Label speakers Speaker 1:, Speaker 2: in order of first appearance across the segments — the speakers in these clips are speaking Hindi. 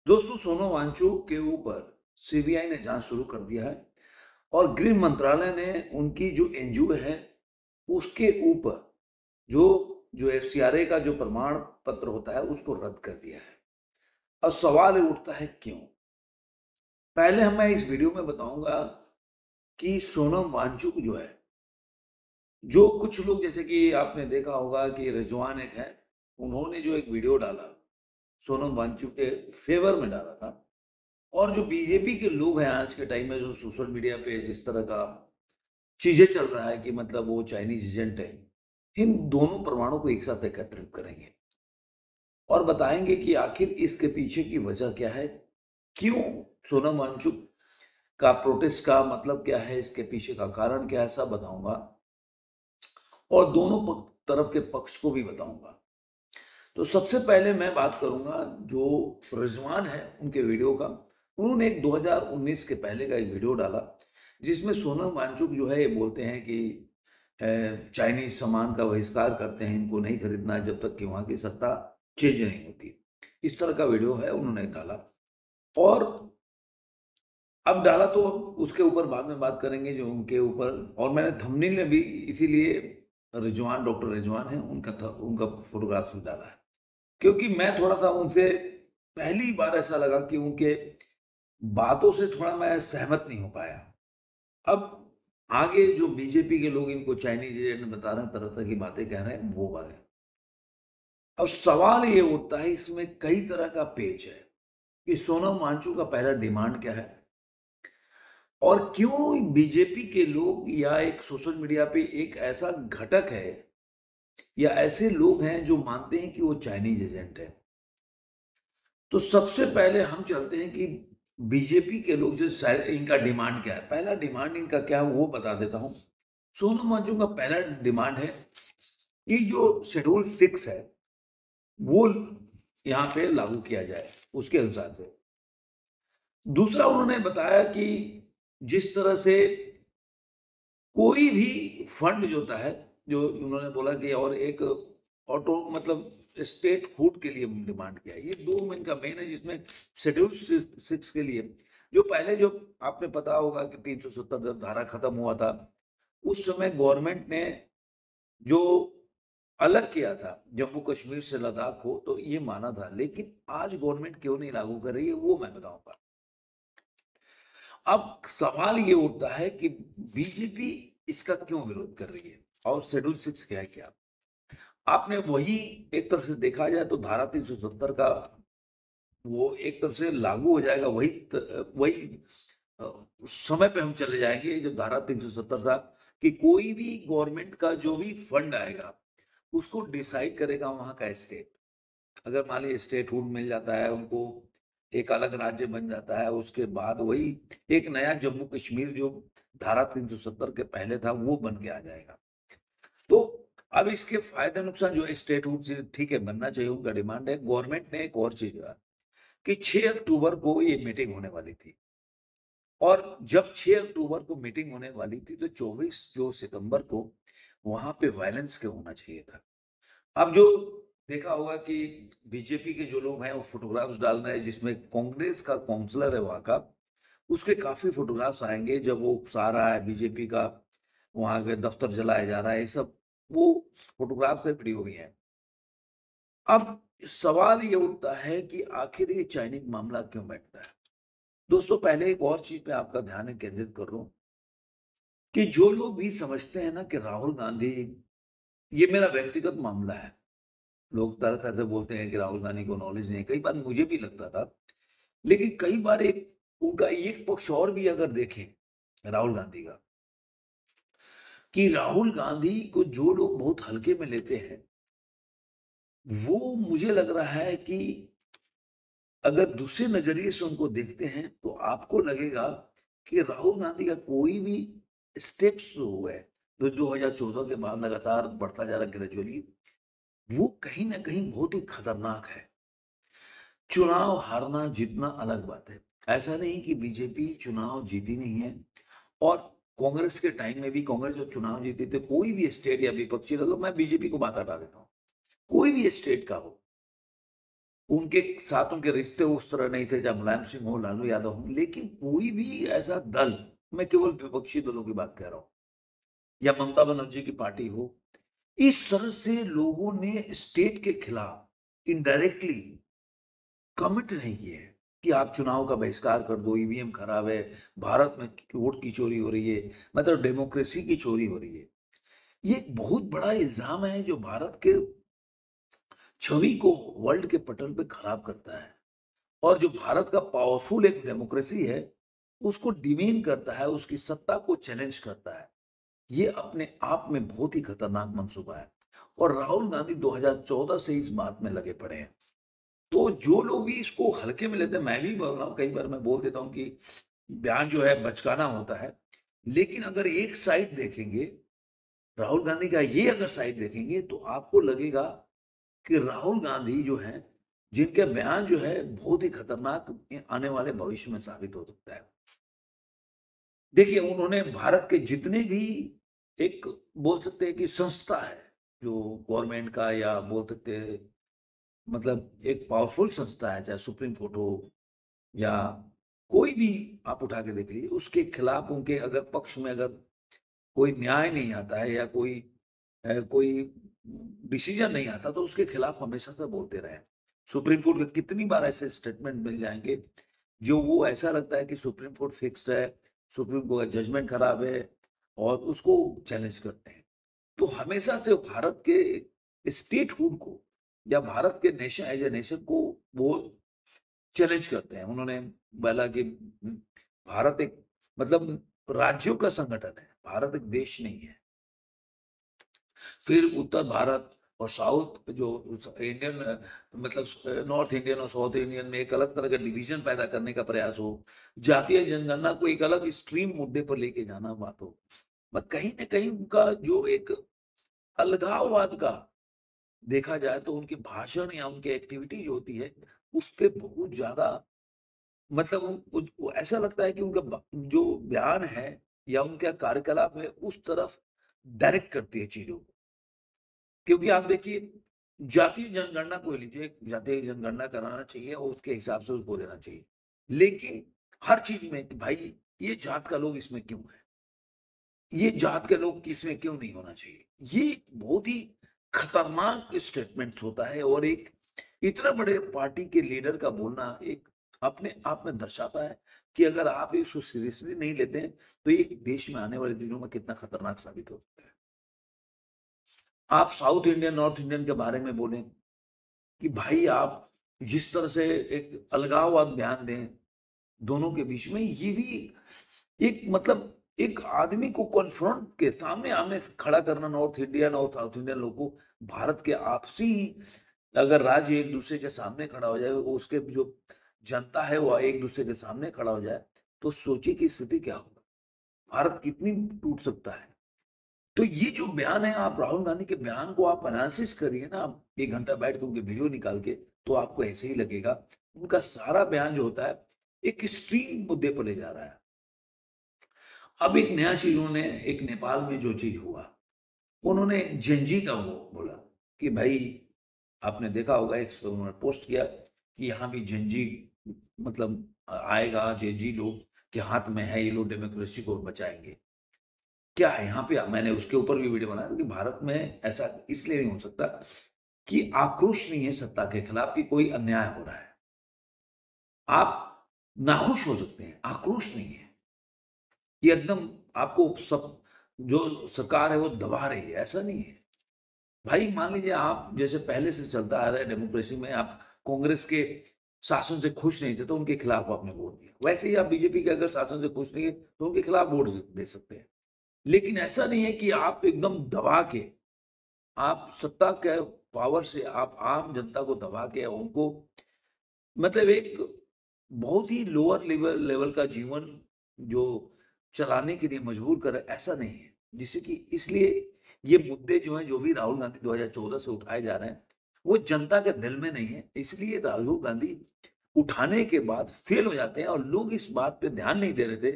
Speaker 1: दोस्तों, सोनम वांगचुक के ऊपर सीबीआई ने जांच शुरू कर दिया है और गृह मंत्रालय ने उनकी जो एनजीओ है उसके ऊपर जो जो एफसीआरए का जो प्रमाण पत्र होता है उसको रद्द कर दिया है। अब सवाल ये उठता है क्यों। पहले मैं इस वीडियो में बताऊंगा कि सोनम वांगचुक जो है, जो कुछ लोग जैसे कि आपने देखा होगा कि रिजवान एक है, उन्होंने जो एक वीडियो डाला सोनम वांगचुक के फेवर में डाला था। और जो बीजेपी के लोग हैं आज के टाइम में, जो सोशल मीडिया पे जिस तरह का चीजें चल रहा है कि मतलब वो चाइनीज एजेंट है, इन दोनों प्रमाणों को एक साथ एकत्रित करेंगे और बताएंगे कि आखिर इसके पीछे की वजह क्या है, क्यों सोनम वांगचुक का प्रोटेस्ट का मतलब क्या है, इसके पीछे का कारण क्या है, सब बताऊंगा और दोनों तरफ के पक्ष को भी बताऊंगा। तो सबसे पहले मैं बात करूंगा जो रिजवान है उनके वीडियो का। उन्होंने एक 2019 के पहले का एक वीडियो डाला जिसमें सोनम वांगचुक जो है ये बोलते हैं कि चाइनीज सामान का बहिष्कार करते हैं, इनको नहीं खरीदना है जब तक कि वहां की सत्ता चेंज नहीं होती। इस तरह का वीडियो है उन्होंने डाला। और अब डाला तो उसके ऊपर बाद में बात करेंगे जो उनके ऊपर। और मैंने थंबनेल में भी इसीलिए रिजवान, डॉक्टर रिजवान है उनका फोटोग्राफ भी डाला है, क्योंकि मैं थोड़ा सा उनसे पहली बार ऐसा लगा कि उनके बातों से थोड़ा मैं सहमत नहीं हो पाया। अब आगे जो बीजेपी के लोग इनको चाइनीज एजेंट बता रहे हैं, तरह तरह की बातें कह रहे हैं, वो बात है। अब सवाल ये उठता है, इसमें कई तरह का पेच है कि सोनम वांगचुक का पहला डिमांड क्या है और क्यों बीजेपी के लोग या एक सोशल मीडिया पे एक ऐसा घटक है या ऐसे लोग हैं जो मानते हैं कि वो चाइनीज एजेंट है। तो सबसे पहले हम चलते हैं कि बीजेपी के लोग जो इनका डिमांड क्या है। पहला डिमांड इनका क्या है वो बता देता हूं। सोनम वांगचुक का पहला डिमांड है कि जो शेड्यूल 6 है वो यहाँ पे लागू किया जाए उसके अनुसार से। दूसरा उन्होंने बताया कि जिस तरह से कोई भी फंड जो होता है, जो उन्होंने बोला कि और एक ऑटो मतलब स्टेट फूड के लिए डिमांड किया है। ये दो इनका मेन है जिसमें शेड्यूल 6 के लिए जो पहले जो आपने पता होगा कि 370 जब धारा खत्म हुआ था उस समय गवर्नमेंट ने जो अलग किया था जम्मू कश्मीर से लद्दाख को, तो ये माना था। लेकिन आज गवर्नमेंट क्यों नहीं लागू कर रही है वो मैं बताऊंगा। अब सवाल ये उठता है कि बीजेपी इसका क्यों विरोध कर रही है और शेड्यूल 6 क्या है क्या। आपने वही एक तरह से देखा जाए तो धारा 370 का वो एक तरह से लागू हो जाएगा। वही अ, समय पे हम चले जाएंगे जो धारा 370 था कि कोई भी गवर्नमेंट का जो भी फंड आएगा उसको डिसाइड करेगा वहां का स्टेट। अगर मान लीजिए स्टेटहुड मिल जाता है उनको, एक अलग राज्य बन जाता है, उसके बाद वही एक नया जम्मू कश्मीर जो धारा 370 के पहले था वो बन के आ जाएगा। तो अब इसके फायदे नुकसान जो है स्टेटहुड से ठीक है बनना चाहिए, उनका डिमांड है। गवर्नमेंट ने एक और चीज कहा कि 6 अक्टूबर को ये मीटिंग होने वाली थी और जब 6 अक्टूबर को मीटिंग होने वाली थी तो 24 जो सितंबर को वहां पे वायलेंस क्यों होना चाहिए था। अब जो देखा होगा कि बीजेपी के जो लोग हैं वो फोटोग्राफ्स डाल रहे हैं जिसमें कांग्रेस का काउंसलर है वहां का, उसके काफी फोटोग्राफ्स आएंगे जब वो उकसा रहा है बीजेपी का, वहां के दफ्तर जलाया जा रहा है, ये सब वो फोटोग्राफ से वीडियो भी है। अब सवाल ये उठता है कि आखिर ये चाइनीज मामला क्यों बैठता है। दोस्तों, पहले एक और चीज पे आपका ध्यान केंद्रित कर रहा हूं कि जो लोग भी समझते हैं ना कि राहुल गांधी, ये मेरा व्यक्तिगत मामला है, लोग तरह तरह से बोलते हैं कि राहुल गांधी को नॉलेज नहीं है, कई बार मुझे भी लगता था। लेकिन कई बार एक उनका एक पक्ष और भी अगर देखें राहुल गांधी का, कि राहुल गांधी को जो लोग बहुत हल्के में लेते हैं, वो मुझे लग रहा है कि अगर दूसरे नजरिए से उनको देखते हैं तो आपको लगेगा कि राहुल गांधी का कोई भी स्टेप्स जो हुआ है जो 2014 के बाद लगातार बढ़ता जा रहा है ग्रेजुअली, वो कहीं ना कहीं बहुत ही खतरनाक है। चुनाव हारना जीतना अलग बात है, ऐसा नहीं कि बीजेपी चुनाव जीती नहीं है। और कांग्रेस के टाइम में भी कांग्रेस जब चुनाव जीती थी, कोई भी स्टेट या विपक्षी दल, मैं बीजेपी को बात हटा देता हूँ, कोई भी स्टेट का हो, उनके साथ उनके रिश्ते उस तरह नहीं थे, चाहे मुलायम सिंह हो, लालू यादव हो, लेकिन कोई भी ऐसा दल, मैं केवल विपक्षी दलों की बात कर रहा हूँ, या ममता बनर्जी की पार्टी हो, इस तरह से लोगों ने स्टेट के खिलाफ इनडायरेक्टली कमिट नहीं किए हैं कि आप चुनाव का बहिष्कार कर दो, ईवीएम खराब है, भारत में वोट की चोरी हो रही है, मतलब डेमोक्रेसी की चोरी हो रही है। ये एक बहुत बड़ा इल्जाम है जो भारत के छवि को वर्ल्ड के पटल पे खराब करता है, और जो भारत का पावरफुल एक डेमोक्रेसी है उसको डिमीन करता है, उसकी सत्ता को चैलेंज करता है। ये अपने आप में बहुत ही खतरनाक मंसूबा है, और राहुल गांधी 2014 से इस बात में लगे पड़े हैं। तो जो लोग भी इसको हल्के में लेते हैं, मैं भी बोल रहा हूँ, कई बार मैं बोल देता हूँ कि बयान जो है बचकाना होता है, लेकिन अगर एक साइड देखेंगे, राहुल गांधी का ये अगर साइड देखेंगे, तो आपको लगेगा कि राहुल गांधी जो है, जिनके बयान जो है बहुत ही खतरनाक आने वाले भविष्य में साबित हो सकता है। देखिए, उन्होंने भारत के जितने भी, एक बोल सकते हैं कि संस्था है जो गवर्नमेंट का, या बोल सकते हैं मतलब एक पावरफुल संस्था है, चाहे सुप्रीम कोर्ट हो या कोई भी आप उठा के देख लीजिए, उसके खिलाफ उनके अगर पक्ष में अगर कोई न्याय नहीं आता है, या कोई डिसीजन नहीं आता, तो उसके खिलाफ हमेशा से बोलते रहे। सुप्रीम कोर्ट के कितनी बार ऐसे स्टेटमेंट मिल जाएंगे जो वो ऐसा लगता है कि सुप्रीम कोर्ट फिक्स्ड है, सुप्रीम कोर्ट का जजमेंट खराब है, और उसको चैलेंज करते हैं। तो हमेशा से भारत के स्टेटहुड को, या भारत के नेशन एज ए नेशन को वो चैलेंज करते हैं। उन्होंने बोला कि भारत एक मतलब राज्यों का संगठन है, भारत एक देश नहीं है। फिर उत्तर भारत और साउथ जो इंडियन, मतलब नॉर्थ इंडियन और साउथ इंडियन में एक अलग तरह का डिवीजन पैदा करने का प्रयास हो, जातीय जनगणना को एक अलग स्ट्रीम मुद्दे पर लेके जाना बात हो, बस कहीं ना कहीं उनका जो एक अलगाववाद का देखा जाए, तो उनके भाषण या उनकी एक्टिविटी जो होती है उस पे बहुत ज्यादा, मतलब ऐसा लगता है कि उनका जो बयान है या उनका कार्यकलाप है उस तरफ डायरेक्ट करती है चीजों को। क्योंकि आप देखिए, जातीय जनगणना को लीजिए, जातीय जनगणना कराना चाहिए और उसके हिसाब से उसको देना चाहिए, लेकिन हर चीज में कि भाई ये जात का लोग इसमें क्यों है, ये जात के लोग इसमें क्यों नहीं होना चाहिए, ये बहुत ही खतरनाक स्टेटमेंट होता है। और एक इतना बड़े पार्टी के लीडर का बोलना एक अपने आप में दर्शाता है कि अगर आप इसको सीरियसली नहीं लेते हैं, तो ये देश में आने वाले दिनों में कितना खतरनाक साबित हो सकता है। आप साउथ इंडियन नॉर्थ इंडियन के बारे में बोलें कि भाई आप जिस तरह से एक अलगाववाद बयान दें दोनों के बीच में, ये भी एक मतलब एक आदमी को कॉन्फ्रंट के सामने आमने खड़ा करना, नॉर्थ इंडियन और साउथ इंडियन लोगों को, भारत के आपसी अगर राज्य एक दूसरे के सामने खड़ा हो जाए, उसके जो जनता है वो एक दूसरे के सामने खड़ा हो जाए, तो सोचिए कि स्थिति क्या होगा, भारत कितनी टूट सकता है। तो ये जो बयान है, आप राहुल गांधी के बयान को आप एनालिसिस करिए ना, आप 1 घंटा बैठ के उनके वीडियो निकाल के, तो आपको ऐसे ही लगेगा उनका सारा बयान जो होता है एक एक्सट्रीम मुद्दे पर ले जा रहा है। अब एक नया चीज उन्होंने, एक नेपाल में जो चीज हुआ, उन्होंने जेनजी का वो बोला कि भाई आपने देखा होगा, एक उन्होंने पोस्ट किया कि यहाँ भी जेनजी मतलब आएगा, जेनजी लोग के हाथ में है, ये लोग डेमोक्रेसी को बचाएंगे। क्या है यहाँ पे, मैंने उसके ऊपर भी वीडियो बनाया कि भारत में ऐसा इसलिए नहीं हो सकता कि आक्रोश नहीं है सत्ता के खिलाफ कि कोई अन्याय हो रहा है। आप नाखुश हो सकते हैं, आक्रोश नहीं है। ये एकदम आपको सब जो सरकार है वो दबा रही है, ऐसा नहीं है। भाई मान लीजिए आप जैसे पहले से चलता आ रहा है डेमोक्रेसी में, आप कांग्रेस के शासन से खुश नहीं थे तो उनके खिलाफ आपने वोट दिया, वैसे ही आप बीजेपी के अगर शासन से खुश नहीं है तो उनके खिलाफ वोट दे सकते हैं। लेकिन ऐसा नहीं है कि आप एकदम दबा के, आप सत्ता के पावर से आप आम जनता को दबा के उनको, मतलब एक बहुत ही लोअर लेवल लेवल का जीवन जो चलाने के लिए मजबूर करे, ऐसा नहीं है। जिससे कि इसलिए ये मुद्दे जो हैं, जो भी राहुल गांधी 2014 से उठाए जा रहे हैं, वो जनता के दिल में नहीं है, इसलिए राहुल गांधी उठाने के बाद फेल हो जाते हैं। और लोग इस बात पे ध्यान नहीं दे रहे थे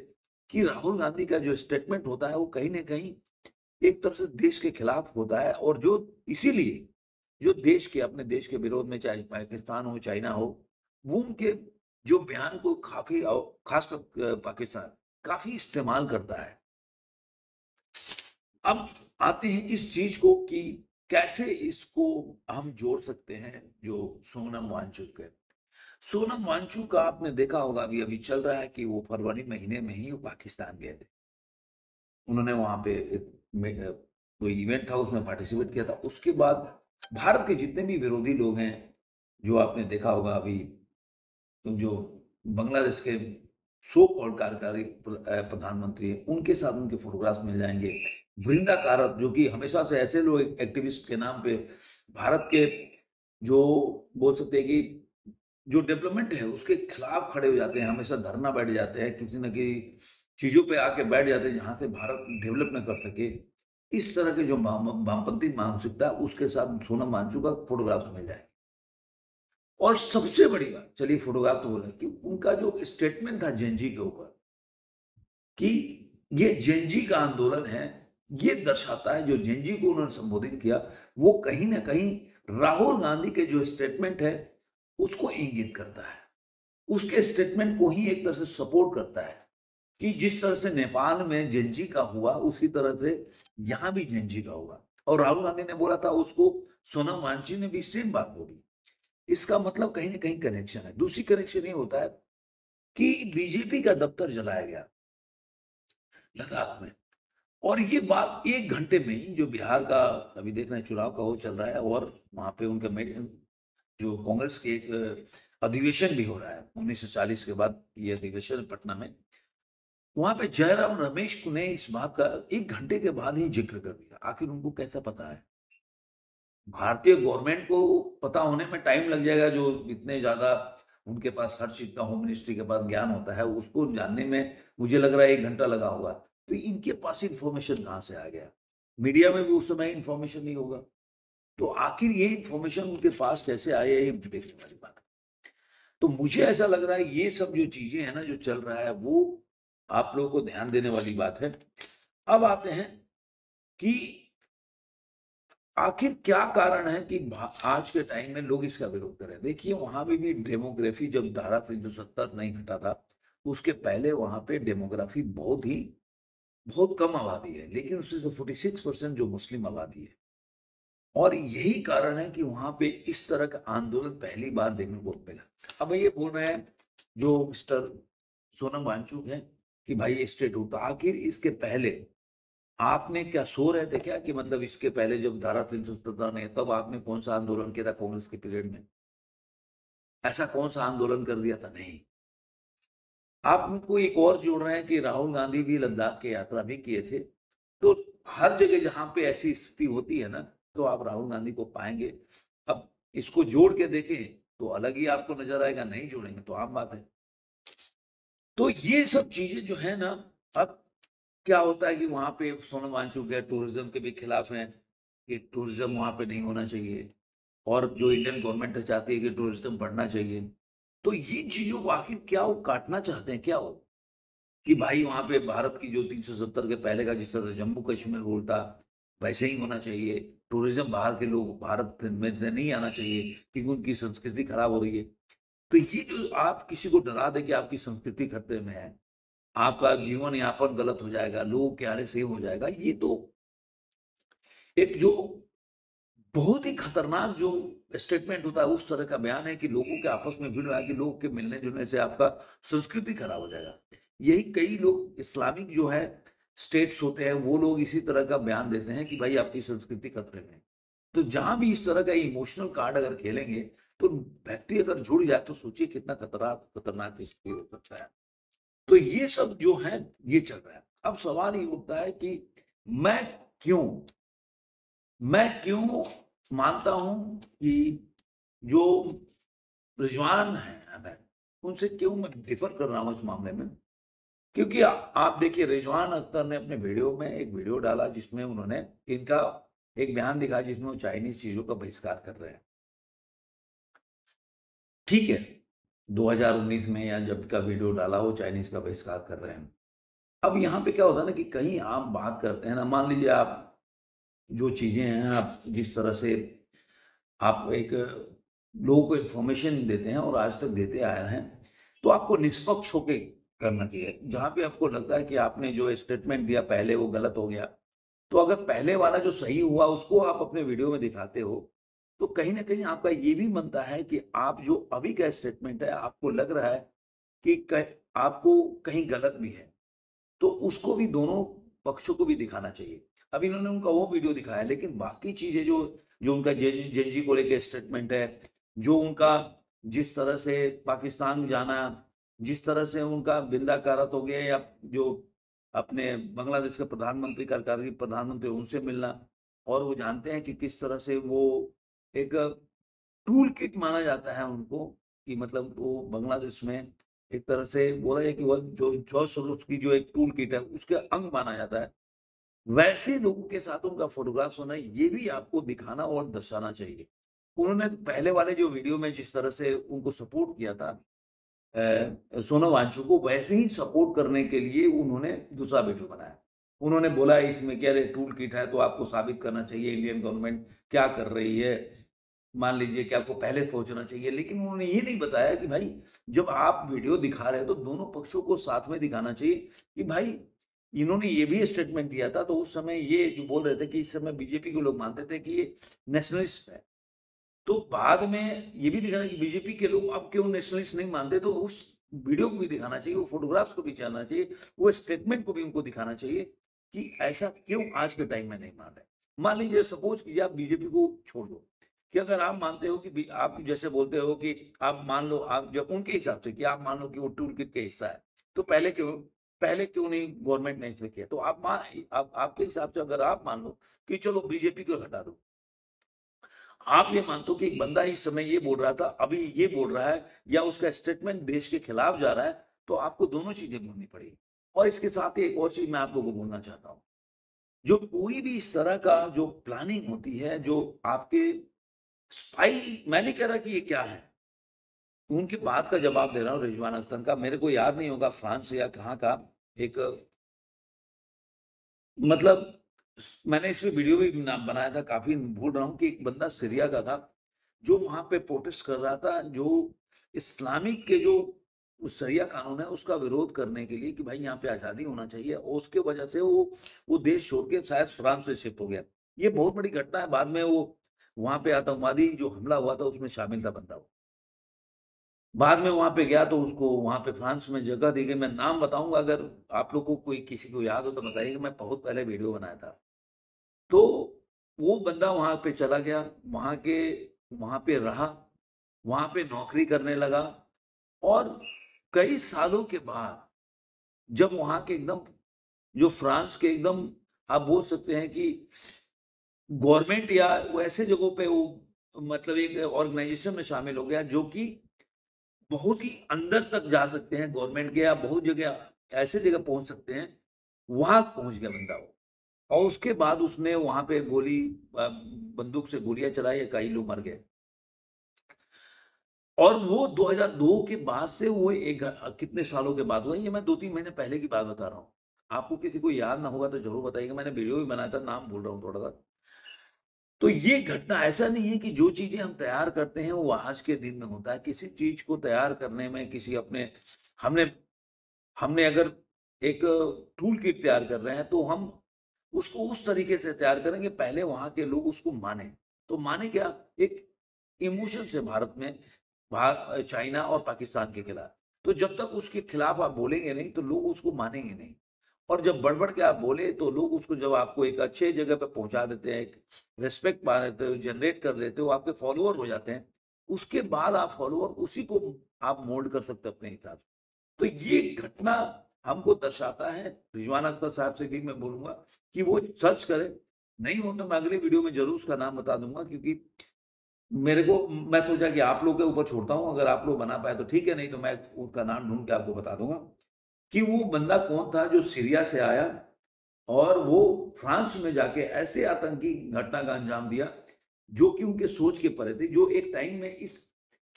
Speaker 1: कि राहुल गांधी का जो स्टेटमेंट होता है वो कहीं ना कहीं एक तरफ से देश के खिलाफ होता है, और जो इसीलिए जो देश के अपने देश के विरोध में, चाहे पाकिस्तान हो, चाइना हो, वो उनके जो बयान को काफ़ी खासकर पाकिस्तान काफ़ी इस्तेमाल करता है। अब आते हैं इस चीज़ को कि कैसे इसको हम जोड़ सकते हैं जो सोनम वांगचुक है। सोनम वांगचुक का आपने देखा होगा, अभी अभी चल रहा है कि वो फरवरी महीने में ही वो पाकिस्तान गए थे। उन्होंने वहाँ पे कोई इवेंट था, उसमें पार्टिसिपेट किया था। उसके बाद भारत के जितने भी विरोधी लोग हैं, जो आपने देखा होगा अभी, तो जो बांग्लादेश के सो कॉल्ड कार्यकारी प्रधानमंत्री हैं, उनके साथ उनके फोटोग्राफ्स मिल जाएँगे। वृंदा कारत, जो कि हमेशा से ऐसे लोग एक्टिविस्ट के नाम पे भारत के जो बोल सकते हैं कि जो डेवलपमेंट है उसके खिलाफ खड़े हो जाते हैं, हमेशा धरना बैठ जाते हैं, किसी न किसी चीज़ों पे आके बैठ जाते हैं जहाँ से भारत डेवलप ना कर सके। इस तरह के जो वामपंथी मानसिकता है, उसके साथ सोनम वांगचुक का फोटोग्राफ्स मिल जाए। और सबसे बड़ी बात, चलिए फोटोग्राफ तो बोले, कि उनका जो स्टेटमेंट था जेनजी के ऊपर, कि ये जेनजी का आंदोलन है, ये दर्शाता है, जो जेनजी को उन्होंने संबोधित किया, वो कहीं ना कहीं राहुल गांधी के जो स्टेटमेंट है उसको इंगित करता है, उसके स्टेटमेंट को ही एक तरह से सपोर्ट करता है, कि जिस तरह से नेपाल में जेनजी का हुआ, उसी तरह से यहाँ भी जेनजी का हुआ। और राहुल गांधी ने बोला था उसको, सोनम वांगचुक ने भी सेम बात बोली। इसका मतलब कहीं ना कहीं कनेक्शन है। दूसरी कनेक्शन ये होता है कि बीजेपी का दफ्तर जलाया गया लद्दाख में, और ये बात 1 घंटे में ही, जो बिहार का अभी देख रहे हैं चुनाव का वो चल रहा है, और वहां पे उनका जो कांग्रेस के एक अधिवेशन भी हो रहा है 1940 के बाद, ये अधिवेशन पटना में, वहां पे जयराम रमेश ने इस बात का 1 घंटे के बाद ही जिक्र कर दिया। आखिर उनको कैसा पता है? भारतीय गवर्नमेंट को पता होने में टाइम लग जाएगा, जो इतने ज्यादा उनके पास हर चीज का होम मिनिस्ट्री के पास ज्ञान होता है, उसको जानने में मुझे लग रहा है 1 घंटा लगा होगा। तो इनके पास इंफॉर्मेशन कहाँ से आ गया? मीडिया में भी उस समय इंफॉर्मेशन नहीं होगा, तो आखिर ये इंफॉर्मेशन उनके पास कैसे आए, ये देखने वाली बात है। तो मुझे ऐसा लग रहा है ये सब जो चीजें हैं ना, जो चल रहा है, वो आप लोगों को ध्यान देने वाली बात है। अब आते हैं कि आखिर क्या कारण है कि आज के टाइम में लोग इसका विरोध कर रहे हैं। देखिए, वहां भी डेमोग्राफी, जब धारा 370 नहीं हटा था, उसके पहले वहां पे डेमोग्राफी बहुत कम आबादी है, लेकिन उससे 46% जो मुस्लिम आबादी है। और यही कारण है कि वहां पे इस तरह का आंदोलन पहली बार देखने को मिला। अब ये बोल रहे हैं जो मिस्टर सोनम वांगचुक है कि भाई ये स्टेट हुड, तो आखिर इसके पहले आपने क्या सो रहे थे क्या, कि मतलब इसके पहले जब धारा 370 नहीं, तब आपने कौन सा आंदोलन किया था कांग्रेस के पीरियड में? ऐसा कौन सा आंदोलन कर दिया था? नहीं। आप उनको एक और जोड़ रहे हैं कि राहुल गांधी भी लद्दाख की यात्रा भी किए थे। तो हर जगह जहां पे ऐसी स्थिति होती है ना, तो आप राहुल गांधी को पाएंगे। अब इसको जोड़ के देखें तो अलग ही आपको नजर आएगा, नहीं जोड़ेंगे तो आम बात है। तो ये सब चीजें जो है ना, अब क्या होता है कि वहां पे सोनम वांगचुक है, टूरिज्म के भी खिलाफ हैं कि टूरिज्म वहां पे नहीं होना चाहिए, और जो इंडियन गवर्नमेंट है चाहती है कि टूरिज्म बढ़ना चाहिए। तो ये चीजों को आखिर क्या वो काटना चाहते हैं क्या वो, कि भाई वहां पे भारत की जो 370 के पहले का जिस तरह जम्मू कश्मीर रूल था, वैसे ही होना चाहिए। टूरिज्म, बाहर के लोग भारत में से नहीं आना चाहिए क्योंकि उनकी संस्कृति खराब हो रही है। तो ये जो आप किसी को डरा दे कि आपकी संस्कृति खतरे में है, आपका जीवन यापन गलत हो जाएगा, लोगों के आने से हो जाएगा, ये तो एक जो बहुत ही खतरनाक जो स्टेटमेंट होता है, उस तरह का बयान है कि लोगों के आपस में भिड़ रहा है, कि लोगों के मिलने जुलने से आपका संस्कृति खराब हो जाएगा। यही कई लोग इस्लामिक जो है स्टेट्स होते हैं, वो लोग इसी तरह का बयान देते हैं कि भाई आपकी संस्कृति खतरे में है। तो जहां भी इस तरह का इमोशनल कार्ड अगर खेलेंगे, तो व्यक्ति अगर जुड़ जाए, तो सोचिए कितना खतरनाक स्थिति हो सकता है। तो ये सब जो है, ये चल रहा है। अब सवाल ये उठता है कि मैं क्यों मैं क्यों मानता हूं कि जो रिजवान है अगर, उनसे क्यों मैं डिफर कर रहा हूं इस मामले में। क्योंकि आप देखिए, रिजवान अख्तर ने अपने वीडियो में एक वीडियो डाला जिसमें उन्होंने इनका एक बयान दिखा, जिसमें वो चाइनीज चीजों का बहिष्कार कर रहे हैं। ठीक है, 2019 में या जब का वीडियो डाला, वो चाइनीज का बहिष्कार कर रहे हैं। अब यहाँ पे क्या होता है ना, कि कहीं आप बात करते हैं ना, मान लीजिए आप जो चीजें हैं, आप जिस तरह से आप एक लोगों को इन्फॉर्मेशन देते हैं और आज तक देते आए हैं, तो आपको निष्पक्ष होके करना चाहिए। जहाँ पे आपको लगता है कि आपने जो स्टेटमेंट दिया पहले वो गलत हो गया, तो अगर पहले वाला जो सही हुआ उसको आप अपने वीडियो में दिखाते हो, तो कहीं न कहीं आपका ये भी बनता है कि आप जो अभी का स्टेटमेंट है, आपको लग रहा है कि आपको कहीं गलत भी है, तो उसको भी दोनों पक्षों को भी दिखाना चाहिए। अब इन्होंने उनका वो वीडियो दिखाया, लेकिन बाकी चीज़ें जो जो उनका जेन ज़ी को लेके स्टेटमेंट है, जो उनका जिस तरह से पाकिस्तान जाना, जिस तरह से उनका बिंदा कारत हो गया, या जो अपने बांग्लादेश के प्रधानमंत्री कार्यकारी प्रधानमंत्री उनसे मिलना, और वो जानते हैं कि किस तरह से वो एक टूल किट माना जाता है उनको, कि मतलब वो बांग्लादेश में एक तरह से बोला जाए कि वो जो जॉर्ज सोरोस की जो एक टूल किट है उसके अंग माना जाता है। वैसे लोगों के साथ उनका फ़ोटोग्राफ्स होना, ये भी आपको दिखाना और दर्शाना चाहिए। उन्होंने पहले वाले जो वीडियो में जिस तरह से उनको सपोर्ट किया था सोनम वांगचुक को, वैसे ही सपोर्ट करने के लिए उन्होंने दूसरा वीडियो बनाया। उन्होंने बोला इसमें क्या टूल किट है, तो आपको साबित करना चाहिए इंडियन गवर्नमेंट क्या कर रही है। मान लीजिए कि आपको पहले सोचना चाहिए, लेकिन उन्होंने ये नहीं बताया कि भाई जब आप वीडियो दिखा रहे हैं तो दोनों पक्षों को साथ में दिखाना चाहिए कि भाई इन्होंने ये भी स्टेटमेंट दिया था, तो उस समय ये जो बोल रहे थे कि इस समय बीजेपी के लोग मानते थे कि ये नेशनलिस्ट है। तो बाद में ये भी दिखाना कि बीजेपी के लोग अब क्यों नेशनलिस्ट नहीं मानते, तो उस वीडियो को भी दिखाना चाहिए, वो फोटोग्राफ्स को भी जानना चाहिए, वो स्टेटमेंट को भी उनको दिखाना चाहिए कि ऐसा क्यों आज के टाइम में नहीं मान रहे। मान लीजिए सपोज कीजिए आप बीजेपी को छोड़ दो, कि अगर आप मानते हो कि आप जैसे बोलते हो कि आप मान लो, आप जब उनके हिसाब से कि आप मान लो कि वो टूल किट का हिस्सा है, तो पहले क्यों नहीं गवर्नमेंट ने इसमें किया। तो आपके हिसाब से अगर आप मान लो कि चलो बीजेपी को हटा दो, आप ये मानते हो कि एक बंदा इस समय ये बोल रहा था, अभी ये बोल रहा है, या उसका स्टेटमेंट देश के खिलाफ जा रहा है, तो आपको दोनों चीजें बोलनी पड़ेगी। और इसके साथ ही एक और चीज मैं आप लोगों को बोलना चाहता हूँ, जो कोई भी इस तरह का जो प्लानिंग होती है, जो आपके स्पाई, मैं नहीं कह रहा कि ये क्या है, उनके बात का जवाब दे रहा हूँ रिजवान अख्तर का, मेरे को याद नहीं होगा फ्रांस या कहाँ का एक, मतलब मैंने इस पे वीडियो भी बनाया था, काफी भूल रहा हूँ, कि एक बंदा सीरिया का था जो वहां पे प्रोटेस्ट कर रहा था, जो इस्लामिक के जो शरिया कानून है उसका विरोध करने के लिए, कि भाई यहाँ पे आजादी होना चाहिए, और उसके वजह से वो देश छोड़ के शायद फ्रांस में शिफ्ट हो गया। ये बहुत बड़ी घटना है। बाद में वो वहां पे आतंकवादी जो हमला हुआ था उसमें शामिल था बंदा वो। बाद में वहां पे गया तो उसको वहां पे फ्रांस में जगह दी गई। मैं नाम बताऊंगा, अगर आप लोग को कोई किसी को याद हो तो बताइएगा, मैं बहुत पहले वीडियो बनाया था। तो वो बंदा वहां पे चला गया, वहां पे रहा, वहां पे नौकरी करने लगा, और कई सालों के बाद जब वहां के एकदम जो फ्रांस के एकदम, आप बोल सकते हैं कि गवर्नमेंट या वैसे जगहों पे वो, मतलब एक ऑर्गेनाइजेशन में शामिल हो गया, जो कि बहुत ही अंदर तक जा सकते हैं गवर्नमेंट के, या बहुत जगह ऐसे जगह पहुंच सकते हैं, वहां पहुंच गया बंदा वो। और उसके बाद उसने वहां पे बंदूक से गोलियां चलाई, कई लोग मर गए। और वो 2002 के बाद से वो कितने सालों के बाद हुआ, ये मैं 2-3 महीने पहले की बात बता रहा हूँ। आपको किसी को याद ना होगा तो जरूर बताइएगा, मैंने वीडियो भी बनाया था, नाम भूल रहा हूँ थोड़ा सा। तो ये घटना, ऐसा नहीं है कि जो चीजें हम तैयार करते हैं वो आज के दिन में होता है। किसी चीज को तैयार करने में, किसी अपने, हमने हमने अगर एक टूल किट तैयार कर रहे हैं, तो हम उसको उस तरीके से तैयार करेंगे, पहले वहां के लोग उसको माने। तो माने क्या, एक इमोशन से भारत में चाइना और पाकिस्तान के खिलाफ, तो जब तक उसके खिलाफ आप बोलेंगे नहीं तो लोग उसको मानेंगे नहीं। और जब बढ़ बढ़ के आप बोले तो लोग उसको, जब आपको एक अच्छे जगह पे पहुंचा देते हैं, एक रेस्पेक्ट पा देते हो, जनरेट कर देते हो, आपके फॉलोअर हो जाते हैं, उसके बाद आप फॉलोअर उसी को आप मोल्ड कर सकते हैं अपने हिसाब से। तो ये घटना हमको दर्शाता है। रिजवान अख्तर साहब से भी मैं बोलूंगा कि वो सर्च करें, नहीं हो तो मैं अगले वीडियो में जरूर उसका नाम बता दूंगा, क्योंकि मेरे को, मैं सोचा कि आप लोग के ऊपर छोड़ता हूँ, अगर आप लोग बना पाए तो ठीक है, नहीं तो मैं उसका नाम ढूंढ के आपको बता दूंगा कि वो बंदा कौन था जो सीरिया से आया और वो फ्रांस में जाके ऐसे आतंकी घटना का अंजाम दिया, जो कि उनके सोच के परे थे, जो एक टाइम में इस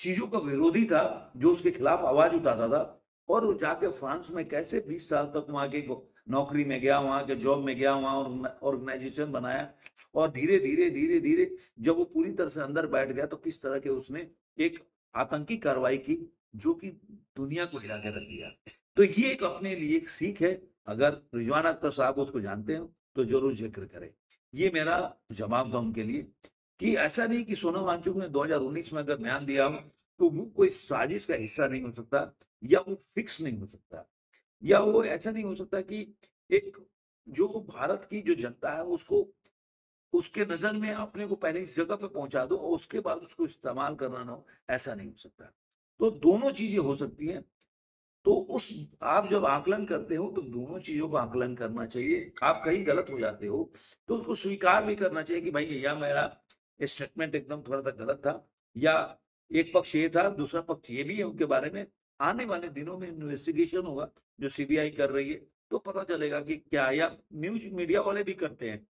Speaker 1: चीजों का विरोधी था, जो उसके खिलाफ आवाज उठाता था, और वो जाके फ्रांस में कैसे 20 साल तक वहाँ के नौकरी में गया, वहाँ के जॉब में गया, वहाँ ऑर्गेनाइजेशन बनाया, और धीरे-धीरे जब वो पूरी तरह से अंदर बैठ गया तो किस तरह के उसने एक आतंकी कार्रवाई की, जो कि दुनिया को हिला के रख दिया। तो ये एक अपने लिए एक सीख है, अगर रिजवान अख्तर साहब उसको जानते हो तो ज़रूर ज़िक्र करें। ये मेरा जवाब था उनके लिए, कि ऐसा नहीं कि सोनम वांगचुक ने 2019 में अगर बयान दिया हो, तो वो कोई साजिश का हिस्सा नहीं हो सकता, या वो फिक्स नहीं हो सकता, या वो ऐसा नहीं हो सकता कि एक जो भारत की जो जनता है उसको, उसके नज़र में अपने को पहले इस जगह पे पहुँचा दो और उसके बाद उसको इस्तेमाल करना ना हो, ऐसा नहीं हो सकता। तो दोनों चीज़ें हो सकती हैं। तो उस आप जब आकलन करते हो तो दोनों चीज़ों का आकलन करना चाहिए। आप कहीं गलत हो जाते हो, तो उसको स्वीकार भी करना चाहिए कि भाई या मेरा स्टेटमेंट एकदम थोड़ा-सा गलत था, या एक पक्ष ये था, दूसरा पक्ष ये भी है उनके बारे में। आने वाले दिनों में इन्वेस्टिगेशन होगा, जो सीबीआई कर रही है, तो पता चलेगा कि क्या, या न्यूज़ मीडिया वाले भी करते हैं।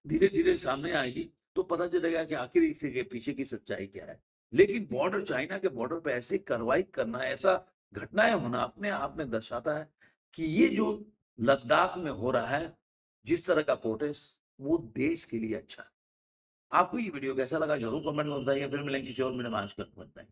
Speaker 1: धीरे-धीरे सामने आएगी, तो पता चलेगा कि आखिर इसके पीछे की सच्चाई क्या है। लेकिन बॉर्डर, चाइना के बॉर्डर पे ऐसी कार्रवाई करना, ऐसा घटनाएँ होना अपने आप में दर्शाता है कि ये जो लद्दाख में हो रहा है, जिस तरह का प्रोटेस्ट, वो देश के लिए अच्छा है। आपको ये वीडियो कैसा लगा ज़रूर कमेंट में बताइए। फिर मिलेंगे किसी और वीडियो में, आज के लिए इतना ही।